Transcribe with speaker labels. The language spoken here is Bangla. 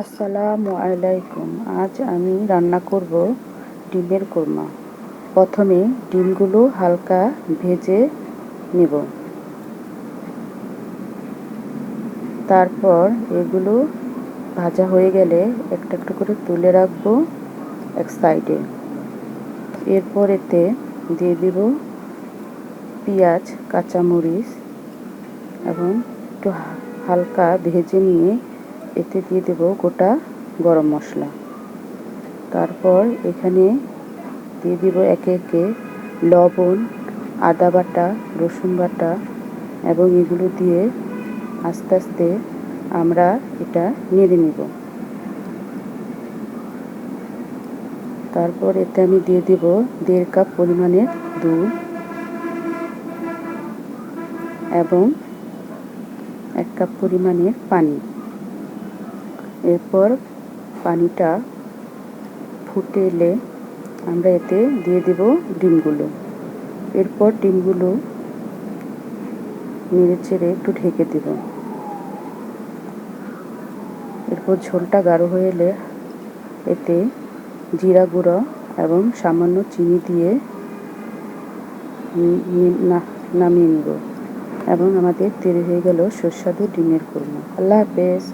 Speaker 1: আসসালামু আলাইকুম। আজ আমি রান্না করব ডিমের কোরমা। প্রথমে ডিমগুলো হালকা ভেজে নেব। তারপর এগুলো ভাজা হয়ে গেলে একটা একটা করে তুলে রাখবো এক সাইডে। এরপর এতে দিয়ে দিব পেঁয়াজ, কাঁচামরিচ এবং একটু হালকা ভেজে নিয়ে এতে দিয়ে দেব গোটা গরম মশলা। তারপর এখানে দিয়ে দিব একে একে লবণ, আদা বাটা, রসুন বাটা এবং এগুলো দিয়ে আস্তে আস্তে আমরা এটা নেড়ে নেব। তারপর এতে আমি দিয়ে দেব 1.5 কাপ পরিমাণের দুধ এবং 1 কাপ পরিমাণের পানি। এরপর পানিটা ফুটে এলে আমরা এতে দিয়ে দেব ডিমগুলো। এরপর ডিমগুলো নেড়ে চেড়ে একটু ঢেকে দেব। এরপর ঝোলটা গাঢ় হয়ে এলে এতে জিরা গুঁড়ো এবং সামান্য চিনি দিয়ে নামিয়ে নেব এবং আমাদের তৈরি হয়ে গেল সুস্বাদু ডিমের কোরমা। আল্লাহ হাফেজ।